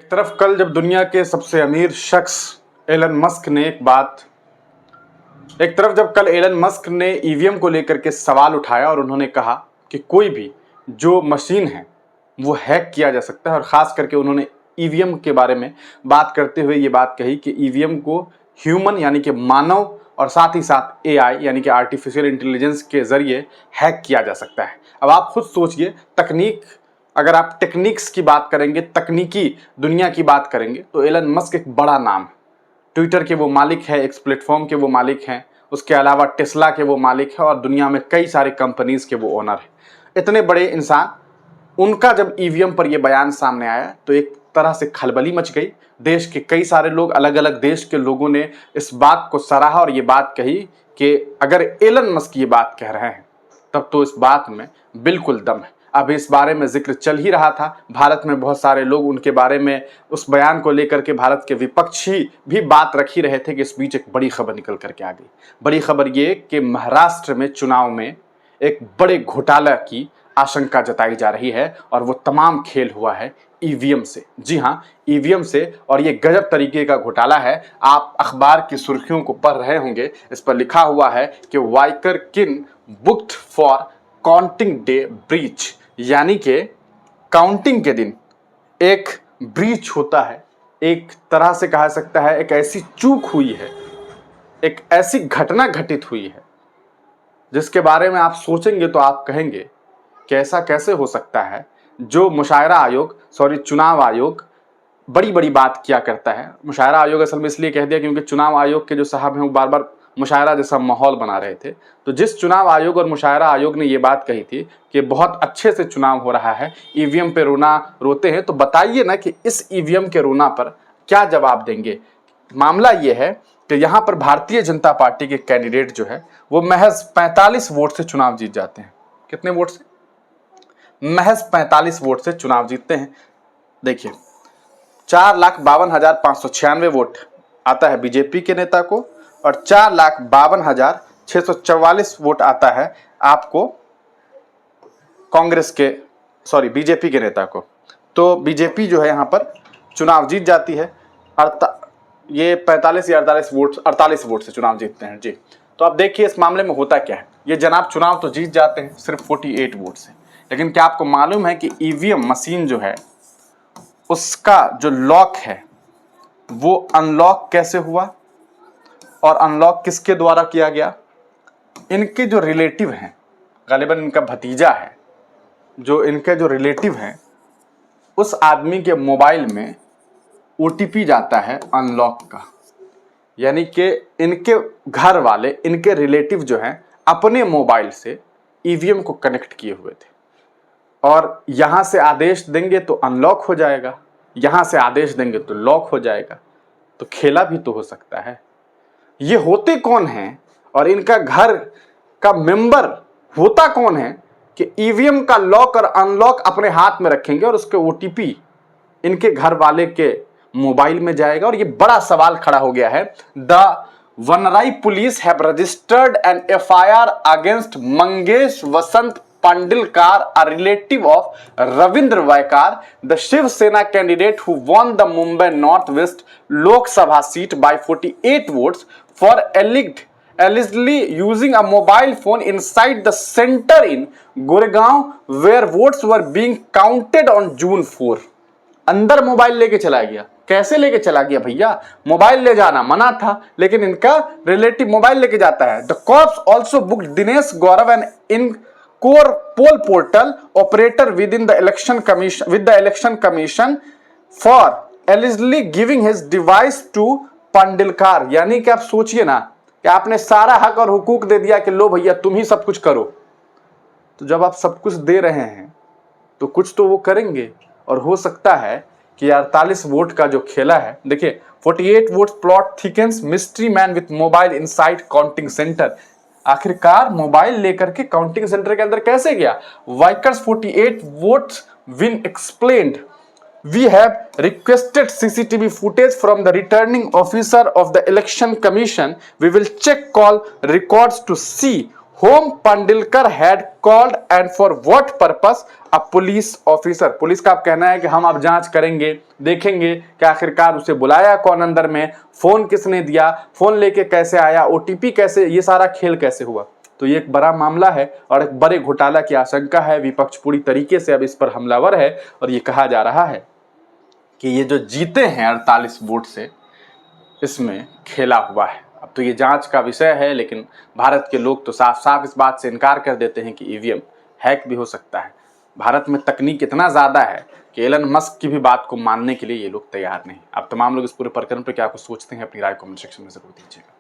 एक तरफ कल जब दुनिया के सबसे अमीर शख्स एलन मस्क ने एक तरफ जब कल एलन मस्क ने ईवीएम को लेकर के सवाल उठाया और उन्होंने कहा कि कोई भी जो मशीन है वो हैक किया जा सकता है, और ख़ास करके उन्होंने ईवीएम के बारे में बात करते हुए ये बात कही कि ईवीएम को ह्यूमन यानी कि मानव और साथ ही साथ एआई यानी कि आर्टिफिशियल इंटेलिजेंस के ज़रिए हैक किया जा सकता है। अब आप खुद सोचिए, तकनीक, अगर आप टेक्निक्स की बात करेंगे, तकनीकी दुनिया की बात करेंगे, तो एलन मस्क एक बड़ा नाम है। ट्विटर के वो मालिक है, एक्स प्लेटफॉर्म के वो मालिक हैं, उसके अलावा टेस्ला के वो मालिक है और दुनिया में कई सारे कंपनीज के वो ओनर हैं। इतने बड़े इंसान, उनका जब ईवीएम पर ये बयान सामने आया तो एक तरह से खलबली मच गई। देश के कई सारे लोग, अलग अलग देश के लोगों ने इस बात को सराहा और ये बात कही कि अगर एलन मस्क ये बात कह रहे हैं तब तो इस बात में बिल्कुल दम है। अभी इस बारे में जिक्र चल ही रहा था, भारत में बहुत सारे लोग उनके बारे में, उस बयान को लेकर के भारत के विपक्षी भी बात रख ही रहे थे कि इस बीच एक बड़ी खबर निकल करके आ गई। बड़ी खबर ये कि महाराष्ट्र में चुनाव में एक बड़े घोटाला की आशंका जताई जा रही है और वो तमाम खेल हुआ है ईवीएम से। जी हाँ, ईवीएम से, और ये गजब तरीके का घोटाला है। आप अखबार की सुर्खियों को पढ़ रहे होंगे, इस पर लिखा हुआ है कि वाइकर किन booked for counting day breach, यानी कि काउंटिंग के दिन एक ब्रीच होता है, एक तरह से कहा सकता है एक ऐसी चूक हुई है, एक ऐसी घटना घटित हुई है जिसके बारे में आप सोचेंगे तो आप कहेंगे कि ऐसा कैसे हो सकता है। जो मुशायरा आयोग, चुनाव आयोग बड़ी बड़ी बात किया करता है। मुशायरा आयोग असल में इसलिए कह दिया क्योंकि चुनाव आयोग के जो साहब हैं वो बार बार मुशायरा जैसा माहौल बना रहे थे। तो जिस चुनाव आयोग और मुशायरा आयोग ने ये बात कही थी कि बहुत अच्छे से चुनाव हो रहा है, ईवीएम पे रोना रोते हैं, तो बताइए ना कि इस ईवीएम के रोना पर क्या जवाब देंगे। मामला ये है कि यहाँ पर भारतीय जनता पार्टी के कैंडिडेट जो है वो महज 45 वोट से चुनाव जीत जाते हैं। कितने वोट से? महज 45 वोट से चुनाव जीतते हैं। देखिए, 4,52,596 वोट आता है बीजेपी के नेता को और 4,52,644 वोट आता है आपको कांग्रेस के, बीजेपी के नेता को। तो बीजेपी जो है यहाँ पर चुनाव जीत जाती है। ये 45 या 48 वोट से चुनाव जीतते हैं। जी, तो अब देखिए इस मामले में होता क्या है। ये जनाब चुनाव तो जीत जाते हैं सिर्फ 48 वोट से, लेकिन क्या आपको मालूम है कि ईवीएम मशीन जो है उसका जो लॉक है वो अनलॉक कैसे हुआ और अनलॉक किसके द्वारा किया गया? इनके जो रिलेटिव हैं, गालिबन इनका भतीजा है, जो इनके जो रिलेटिव हैं, उस आदमी के मोबाइल में ओटीपी जाता है अनलॉक का। यानी कि इनके घर वाले, इनके रिलेटिव जो हैं अपने मोबाइल से ईवीएम को कनेक्ट किए हुए थे और यहां से आदेश देंगे तो अनलॉक हो जाएगा, यहां से आदेश देंगे तो लॉक हो जाएगा। तो खेला भी तो हो सकता है। ये होते कौन हैं और इनका घर का मेंबर होता कौन है कि ईवीएम का लॉक और अनलॉक अपने हाथ में रखेंगे और उसके ओटीपी इनके घर वाले के मोबाइल में जाएगा। और ये बड़ा सवाल खड़ा हो गया है। The Vanrai police have registered an FIR against Mangesh Vasant Pandilkar, a relative of Ravindra Vaikar, the Shiv Sena candidate who won the Mumbai Northwest Lok Sabha seat by 48 votes for allegedly using a mobile phone inside the center in Gurgaon where votes were being counted on June 4. अंदर mobile लेके चला गया। कैसे लेके चला गया भैया? Mobile ले जाना मना था, लेकिन इनका रिलेटिव मोबाइल लेके जाता है। The cops also booked Dinesh Gaurav in core poll portal operator within the election commission for allegedly giving his device to Pandilkar। यानी कि आप सोचिए ना कि आपने सारा हक और हुकूक दे दिया कि लो भैया तुम ही सब कुछ करो। तो जब आप सब कुछ दे रहे हैं तो कुछ तो वो करेंगे, और हो सकता है कि 48 वोट का जो खेला है। देखिए, 48 vote plot thickens, mystery man with mobile inside counting centre. आखिरकार मोबाइल लेकर के काउंटिंग सेंटर के अंदर कैसे गया? Waikar's 48 votes win explained, we have requested CCTV footage from the returning officer of the election commission, we will check call records to see whom Pandilkar had called and for what purpose a police officer. Police का आप कहना है कि हम अब जांच करेंगे, देखेंगे कि आखिरकार उसे बुलाया कौन अंदर में, फोन किसने दिया, फोन लेके कैसे आया, ओटीपी कैसे, ये सारा खेल कैसे हुआ। तो ये एक बड़ा मामला है और एक बड़े घोटाला की आशंका है। विपक्ष पूरी तरीके से अब इस पर हमलावर है और ये कहा जा रहा है कि ये जो जीते हैं 48 वोट से, इसमें खेला हुआ है। अब तो ये जांच का विषय है, लेकिन भारत के लोग तो साफ साफ इस बात से इनकार कर देते हैं कि ईवीएम हैक भी हो सकता है। भारत में तकनीक इतना ज़्यादा है कि एलन मस्क की भी बात को मानने के लिए ये लोग तैयार नहीं। अब तमाम लोग इस पूरे प्रकरण पर क्या कुछ सोचते हैं, अपनी राय कमेंट सेक्शन में जरूर दीजिएगा।